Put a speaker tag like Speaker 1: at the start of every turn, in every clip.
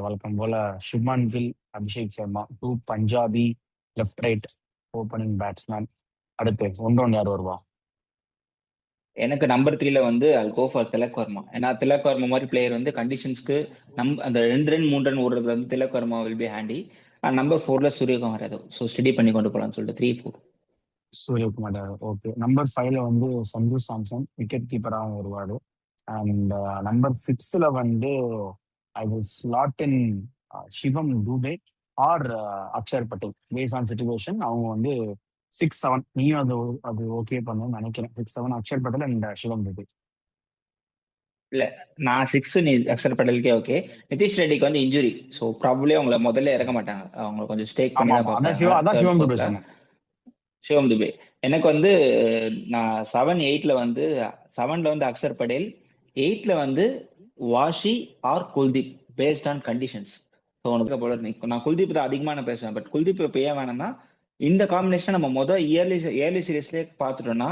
Speaker 1: வழக்கம் போல Shubman Gill, Abhishek Sharma, two Punjabi left right opening batsman. அடுத்து ஒன்றொன்று யார் வருவா?
Speaker 2: எனக்கு நம்பர் 3ல வந்து I'll go for Tilak Verma. ஏன்னா திலக் வர்மா மாதிரி பிளேயர் வந்து கண்டிஷன்ஸ்க்கு அந்த 2 ரன் 3 ரன் ஓடுறது வந்து Tilak Varma will be handy. Number 4ல சூரியகுமார் யாதவ். ஸோ ஸ்டடி பண்ணி கொண்டு போகலாம்னு சொல்லிட்டு 3-4.
Speaker 1: சூரியகுமார் யாதவ். ஓகே. நம்பர் 5ல வந்து சஞ்சு சாம்சன் விக்கெட் கீப்பராகவும் வருவாரு. அண்ட் நம்பர் 6ல வந்து I will slot in Shivam Dube or Akshar Patel. Base on situation அவங்க வந்து 6-7 நீயும் அது ஓகே பண்ணுன்னு நினைக்கிறேன். 6-7 அக்ஷர் பட்டேல் அண்ட் சிவம் துபே.
Speaker 2: இல்ல நான் 6 நீ அக்ஷர் பட்டேலுக்கே ஓகே. நிதிஷ் ரெட்டிக்கு வந்து இன்ஜுரி. ஸோ ப்ராபப்ளி அவங்கள முதல்ல இறக்க மாட்டாங்க. அவங்க கொஞ்சம் ஸ்டேக் பண்ணி தான் பார்ப்பாங்க.
Speaker 1: அதான் சிவம் துபே சொன்னேன்.
Speaker 2: சிவம் துபே. எனக்கு வந்து நான் 7-8ல வந்து 7ல வந்து அக்ஷர் பட்டேல், 8ல வந்து Washi or Kuldeep base on conditions. So உனக்கு பவுலர் நான் குல்தீப் தான் அதிகமாக நான் பேசுவேன். பட் குல்தீப் இப்போ ஏன் வேணும்னா இந்த காம்பினேஷன் நம்ம இயர்லி சீரீஸ்லேயே பார்த்துட்டோம்னா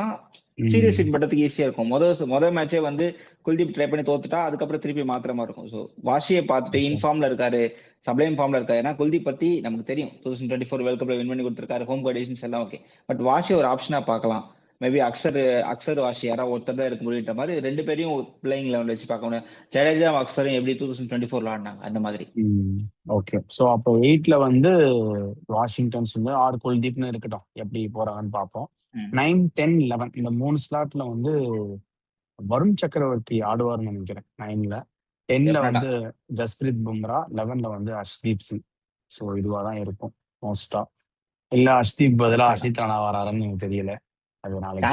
Speaker 2: சீரியஸ் ஹிட் பண்றதுக்கு ஈஸியா இருக்கும். முதல் மேட்சே வந்து குல்தீப் ட்ரை பண்ணி தோத்துட்டா அதுக்கப்புறம் திருப்பி மாத்திர மாதிரி இருக்கும். ஸோ வாஷியை பார்த்துட்டு இன்ஃபார்ம்ல இருக்காரு, சப்ளைம் ஃபார்ம்ல இருக்காரு. ஏன்னா குல்தீப் பத்தி நமக்கு தெரியும், 2024 வேர்ல்ட் கப்ல வின் பண்ணி கொடுத்திருக்காரு, ஹோம் கண்டிஷன்ஸ் எல்லாம் ஓகே. பட் வாஷி ஒரு ஆப்ஷனா பார்க்கலாம். மேபி அக்ஷர் வாஷி யாராவது ஒருத்தர் தான் இருக்க முடியுன்ற மாதிரி 2 பேரையும் பிளேயிங் லெவல் வச்சு பார்க்க முடியும். ஜடேஜா அக்ஷரும் எப்படி 2024 ஆடினாங்க அந்த மாதிரி.
Speaker 1: ஓகே. ஸோ அப்போ 8ல வந்து வாஷிங்டன்ஸ் வந்து ஆர் குல்தீப்னு இருக்கட்டும், எப்படி போறாங்கன்னு பார்ப்போம். 9, 10, 11 இந்த 3 ஸ்லாட்ல வந்து வருண் சக்கரவர்த்தி ஆடுவார்னு நினைக்கிறேன். 9ல 10ல வந்து ஜஸ்பிரீத் பும்ரா, 11ல வந்து ஹர்ஷ்தீப் சிங். ஸோ இதுவாக தான் இருக்கும் மோஸ்டா. இல்ல ஹர்ஷ்தீப் பதிலாக ஹர்ஷித் ராணா வராருன்னு எனக்கு தெரியல. அது நாளைக்கு